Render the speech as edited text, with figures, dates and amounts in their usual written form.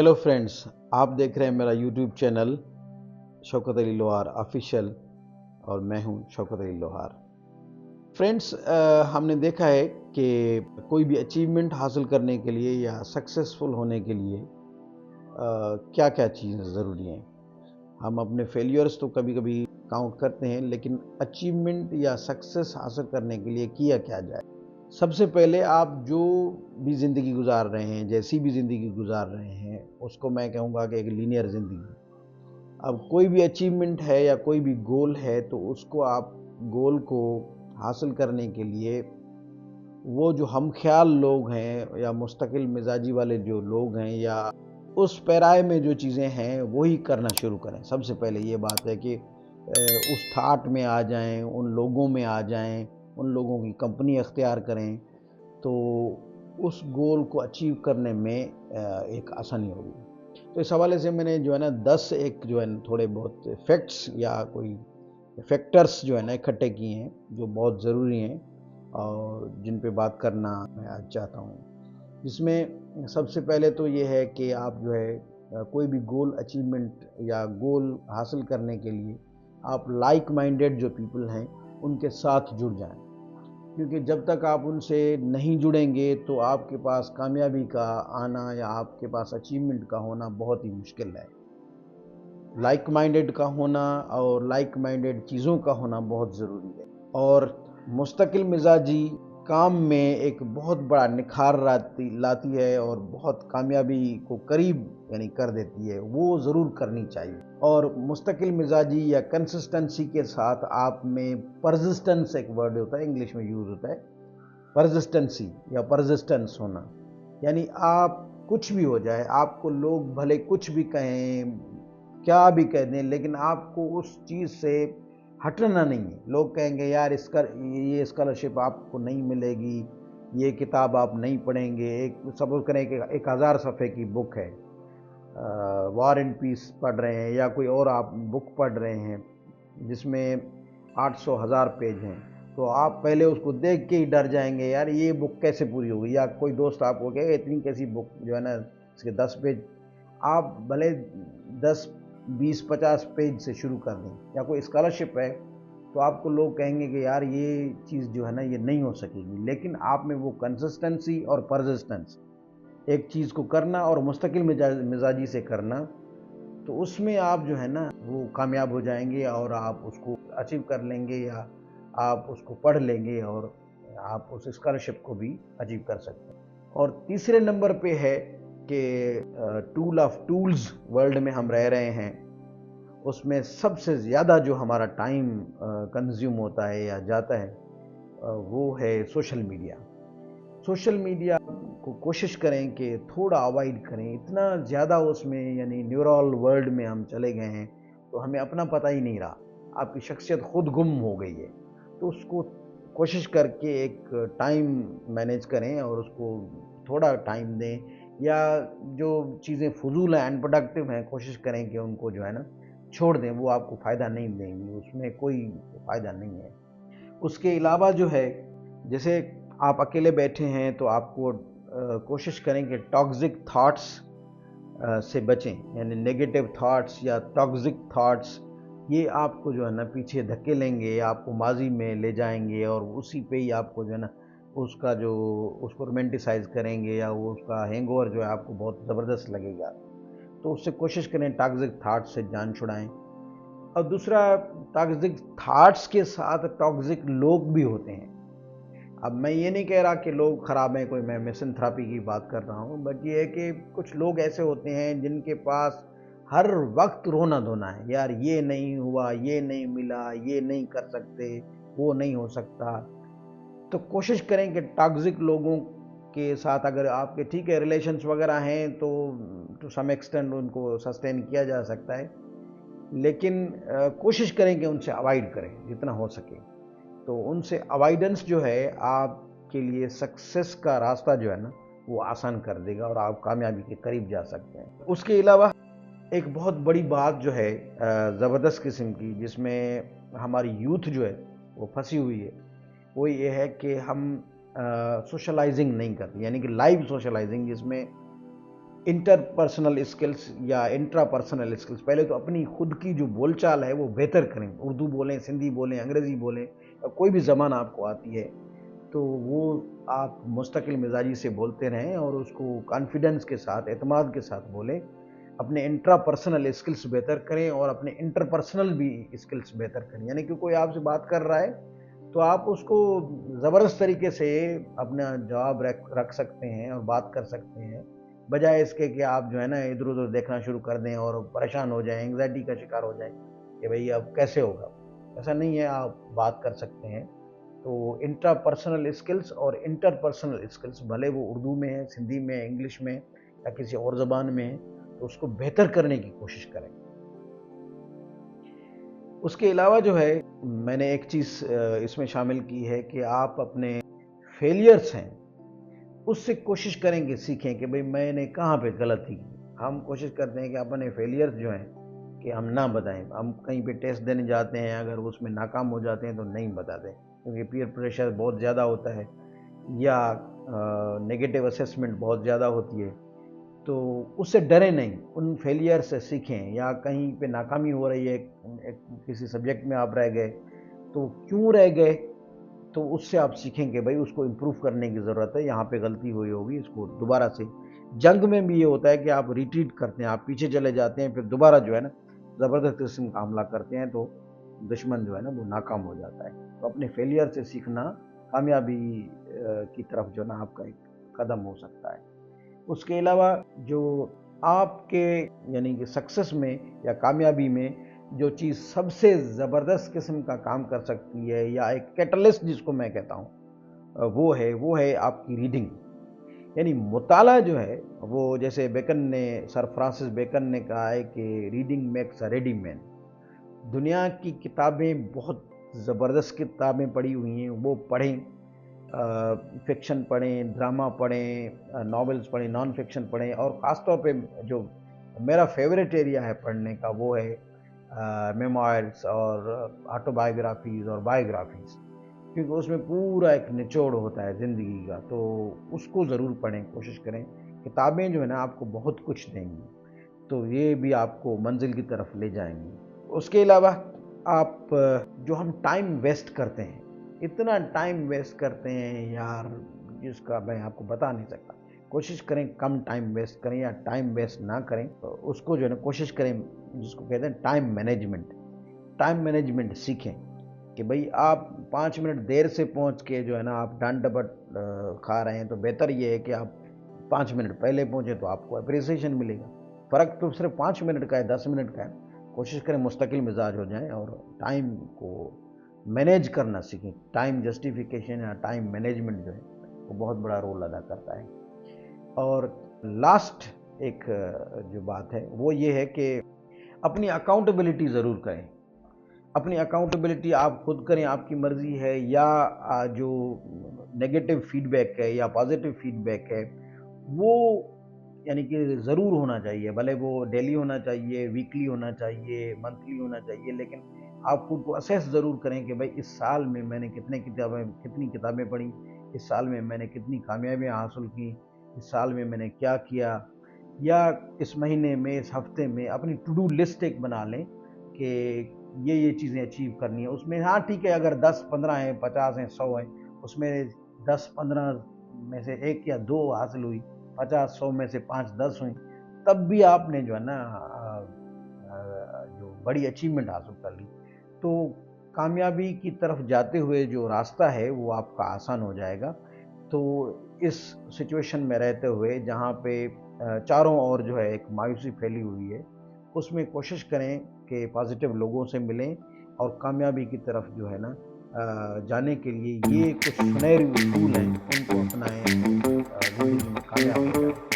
Hello friends, आप देख रहे हैं मेरा यूट्यूब चैनल शौकत अली लोहार ऑफिशियल और मैं हूं शौकत अली लोहार। फ्रेंड्स, हमने देखा है कि कोई भी अचीवमेंट हासिल करने के लिए या सक्सेसफुल होने के लिए क्या क्या चीज़ें ज़रूरी हैं। हम अपने फेलियर्स तो कभी कभी काउंट करते हैं, लेकिन अचीवमेंट या सक्सेस हासिल करने के लिए किया क्या जाए। सबसे पहले आप जो भी ज़िंदगी गुजार रहे हैं, जैसी भी ज़िंदगी गुजार रहे हैं, उसको मैं कहूँगा कि एक लीनियर ज़िंदगी। अब कोई भी अचीवमेंट है या कोई भी गोल है, तो उसको आप गोल को हासिल करने के लिए वो जो हम ख्याल लोग हैं या मुस्तकिल मिजाजी वाले जो लोग हैं या उस पैराए में जो चीज़ें हैं वही करना शुरू करें। सबसे पहले ये बात है कि उस थाट में आ जाएं, उन लोगों में आ जाएं, उन लोगों की कंपनी अख्तियार करें, तो उस गोल को अचीव करने में एक आसानी होगी। तो इस हवाले से मैंने जो है ना 10 एक जो है ना थोड़े बहुत फैक्ट्स या कोई फैक्टर्स जो है ना इकट्ठे किए हैं जो बहुत ज़रूरी हैं और जिन पे बात करना मैं आज चाहता हूँ। जिसमें सबसे पहले तो ये है कि आप जो है कोई भी गोल अचीवमेंट या गोल हासिल करने के लिए आप लाइक माइंडेड जो पीपल हैं उनके साथ जुड़ जाएं, क्योंकि जब तक आप उनसे नहीं जुड़ेंगे तो आपके पास कामयाबी का आना या आपके पास अचीवमेंट का होना बहुत ही मुश्किल है। लाइक माइंडेड का होना और लाइक माइंडेड चीज़ों का होना बहुत ज़रूरी है। और मुस्तकिल मिजाजी काम में एक बहुत बड़ा निखार लाती है और बहुत कामयाबी को करीब यानी कर देती है, वो ज़रूर करनी चाहिए। और मुस्तकिल मिजाजी या कंसिस्टेंसी के साथ आप में परसिस्टेंस एक वर्ड होता है, इंग्लिश में यूज़ होता है, परसिस्टेंसी या परसिस्टेंस होना। यानी आप कुछ भी हो जाए, आपको लोग भले कुछ भी कहें, क्या भी कह दें, लेकिन आपको उस चीज़ से हटना नहीं है। लोग कहेंगे यार ये स्कॉलरशिप आपको नहीं मिलेगी, ये किताब आप नहीं पढ़ेंगे। एक सपोज करें कि 1000 सफ़े की बुक है, वॉर एंड पीस पढ़ रहे हैं या कोई और आप बुक पढ़ रहे हैं जिसमें 800-1000 पेज हैं, तो आप पहले उसको देख के ही डर जाएंगे, यार ये बुक कैसे पूरी होगी। या कोई दोस्त आपको कहे इतनी कैसी बुक जो है ना, इसके 10 पेज। आप भले 10-20-50 पेज से शुरू कर दें। या कोई स्कॉलरशिप है तो आपको लोग कहेंगे कि यार ये चीज़ जो है ना ये नहीं हो सकेगी, लेकिन आप में वो कंसिस्टेंसी और परसिस्टेंस, एक चीज़ को करना और मुस्तकिल मिजाजी से करना, तो उसमें आप जो है ना वो कामयाब हो जाएंगे और आप उसको अचीव कर लेंगे या आप उसको पढ़ लेंगे और आप उस स्कॉलरशिप को भी अचीव कर सकते हैं। और तीसरे नंबर पे है कि टूल ऑफ टूल्स वर्ल्ड में हम रह रहे हैं, उसमें सबसे ज़्यादा जो हमारा टाइम कंज्यूम होता है या जाता है वो है सोशल मीडिया। सोशल मीडिया को कोशिश करें कि थोड़ा अवॉइड करें, इतना ज़्यादा उसमें यानी न्यूरल वर्ल्ड में हम चले गए हैं तो हमें अपना पता ही नहीं रहा, आपकी शख्सियत खुद गुम हो गई है। तो उसको कोशिश करके एक टाइम मैनेज करें और उसको थोड़ा टाइम दें, या जो चीज़ें फजूल हैं, अनप्रोडक्टिव हैं, कोशिश करें कि उनको जो है ना छोड़ दें, वो आपको फ़ायदा नहीं देंगी, उसमें कोई फ़ायदा नहीं है। उसके अलावा जो है, जैसे आप अकेले बैठे हैं तो आपको कोशिश करें कि टॉक्सिक थॉट्स से बचें, यानी नेगेटिव थॉट्स या टॉक्सिक थॉट्स ये आपको जो है ना पीछे धक्के लेंगे, आपको माजी में ले जाएंगे और उसी पे ही आपको जो है ना उसको रोमांटिसाइज करेंगे या वो उसका हैंगओवर जो है आपको बहुत ज़बरदस्त लगेगा। तो उससे कोशिश करें टॉक्सिक थॉट्स से जान छुड़ाएं। और दूसरा, टॉक्सिक थॉट्स के साथ टॉक्सिक लोग भी होते हैं। अब मैं ये नहीं कह रहा कि लोग ख़राब हैं, कोई मैं मिसनथेरेपी की बात कर रहा हूँ, बट ये है कि कुछ लोग ऐसे होते हैं जिनके पास हर वक्त रोना धोना है, यार ये नहीं हुआ, ये नहीं मिला, ये नहीं कर सकते, वो नहीं हो सकता। तो कोशिश करें कि टॉक्सिक लोगों के साथ अगर आपके ठीक है रिलेशंस वगैरह हैं तो टू सम एक्सटेंट उनको सस्टेन किया जा सकता है, लेकिन कोशिश करें कि उनसे अवॉइड करें जितना हो सके। तो उनसे अवॉइडेंस जो है आपके लिए सक्सेस का रास्ता जो है ना वो आसान कर देगा और आप कामयाबी के करीब जा सकते हैं। उसके अलावा एक बहुत बड़ी बात जो है ज़बरदस्त किस्म की, जिसमें हमारी यूथ जो है वो फंसी हुई है, वो ये है कि हम सोशलाइजिंग नहीं करते, यानी कि लाइव सोशलाइजिंग, जिसमें इंटरपर्सनल स्किल्स या इंट्रापर्सनल स्किल्स, पहले तो अपनी खुद की जो बोलचाल है वो बेहतर करें। उर्दू बोलें, सिंधी बोलें, अंग्रेज़ी बोलें, कोई भी ज़बान आपको आती है तो वो आप मुस्तकिल मिजाजी से बोलते रहें और उसको कॉन्फिडेंस के साथ, एतमाद के साथ बोलें। अपने इंट्रापर्सनल स्किल्स बेहतर करें और अपने इंटरपर्सनल भी स्किल्स बेहतर करें। यानी कि कोई आपसे बात कर रहा है तो आप उसको ज़बरदस्त तरीके से अपना जवाब रख सकते हैं और बात कर सकते हैं, बजाय इसके कि आप जो है ना इधर उधर देखना शुरू कर दें और परेशान हो जाएं, एंग्जाइटी का शिकार हो जाएं कि भाई अब कैसे होगा। ऐसा नहीं है, आप बात कर सकते हैं। तो इंट्रापर्सनल स्किल्स और इंटरपर्सनल स्किल्स, भले वो उर्दू में है, सिंधी में है, इंग्लिश में या किसी और ज़बान में है, तो उसको बेहतर करने की कोशिश करें। उसके अलावा जो है मैंने एक चीज़ इसमें शामिल की है कि आप अपने फेलियर्स हैं उससे कोशिश करें कि सीखें कि भाई मैंने कहाँ पे गलती की। हम कोशिश करते हैं कि अपने फेलियर्स जो हैं कि हम ना बताएं। हम कहीं पे टेस्ट देने जाते हैं, अगर उसमें नाकाम हो जाते हैं तो नहीं बताते, क्योंकि पीयर प्रेशर बहुत ज़्यादा होता है या नेगेटिव असेसमेंट बहुत ज़्यादा होती है। तो उससे डरें नहीं, उन फेलियर से सीखें। या कहीं पे नाकामी हो रही है, किसी सब्जेक्ट में आप रह गए, तो क्यों रह गए, तो उससे आप सीखेंगे भाई उसको इम्प्रूव करने की ज़रूरत है, यहाँ पे गलती हुई होगी, इसको दोबारा से। जंग में भी ये होता है कि आप रिट्रीट करते हैं, आप पीछे चले जाते हैं, फिर दोबारा जो है ना ज़बरदस्त किस्म का हमला करते हैं, तो दुश्मन जो है ना वो नाकाम हो जाता है। तो अपने फेलियर से सीखना कामयाबी की तरफ जो ना आपका एक कदम हो सकता है। उसके अलावा जो आपके यानी कि सक्सेस में या कामयाबी में जो चीज़ सबसे ज़बरदस्त किस्म का काम कर सकती है या एक कैटलिस्ट जिसको मैं कहता हूँ, वो है आपकी रीडिंग। यानी मुताला जो है वो, जैसे सर फ्रांसिस बेकन ने कहा है कि reading makes a ready man. दुनिया की किताबें, बहुत ज़बरदस्त किताबें पढ़ी हुई हैं, वो पढ़ें। फिक्शन पढ़ें, ड्रामा पढ़ें, नॉवेल्स पढ़ें, नॉन फिक्शन पढ़ें। और ख़ास तौर पे जो मेरा फेवरेट एरिया है पढ़ने का वो है मेमोयर्स और ऑटोबायोग्राफीज़ और बायोग्राफीज़, क्योंकि उसमें पूरा एक निचोड़ होता है ज़िंदगी का। तो उसको ज़रूर पढ़ें, कोशिश करें। किताबें जो है ना आपको बहुत कुछ देंगी, तो ये भी आपको मंजिल की तरफ ले जाएंगी। उसके अलावा आप जो हम टाइम वेस्ट करते हैं, इतना टाइम वेस्ट करते हैं यार, जिसका मैं आपको बता नहीं सकता। कोशिश करें कम टाइम वेस्ट करें या टाइम वेस्ट ना करें। तो उसको जो है ना कोशिश करें, जिसको कहते हैं टाइम मैनेजमेंट। टाइम मैनेजमेंट सीखें कि भाई आप 5 मिनट देर से पहुंच के जो है ना आप डांट डपट खा रहे हैं, तो बेहतर ये है कि आप 5 मिनट पहले पहुंचे, तो आपको अप्रिसिएशन मिलेगा। फ़र्क तो सिर्फ 5 मिनट का है, 10 मिनट का है। कोशिश करें मुस्तकिल मिजाज हो जाएं और टाइम को मैनेज करना सीखें। टाइम जस्टिफिकेशन या टाइम मैनेजमेंट जो है वो बहुत बड़ा रोल अदा करता है। और लास्ट एक जो बात है वो ये है कि अपनी अकाउंटेबिलिटी ज़रूर करें। अपनी अकाउंटेबिलिटी आप खुद करें, आपकी मर्ज़ी है, या जो नेगेटिव फीडबैक है या पॉजिटिव फीडबैक है वो यानी कि ज़रूर होना चाहिए। भले वो डेली होना चाहिए, वीकली होना चाहिए, मंथली होना चाहिए, लेकिन आप खुद को असेस ज़रूर करें कि भाई इस साल में मैंने कितनी किताबें पढ़ी, इस साल में मैंने कितनी कामयाबियाँ हासिल की, इस साल में मैंने क्या किया, या इस महीने में, इस हफ्ते में अपनी टू डू लिस्ट एक बना लें कि ये चीज़ें अचीव करनी है। उसमें हाँ ठीक है, अगर 10-15 हैं, 50 हैं, 100 हैं, उसमें 10-15 में से 1 या 2 हासिल हुई, 50-100 में से 5-10 हुई, तब भी आपने जो है ना जो बड़ी अचीवमेंट हासिल कर ली। तो कामयाबी की तरफ जाते हुए जो रास्ता है वो आपका आसान हो जाएगा। तो इस सिचुएशन में रहते हुए जहाँ पे चारों ओर जो है एक मायूसी फैली हुई है, उसमें कोशिश करें कि पॉजिटिव लोगों से मिलें और कामयाबी की तरफ जो है ना जाने के लिए ये कुछ सुनहरी उसूल हैं, उनको अपनाएं, ज़िंदगी में कामयाब हो जाएं।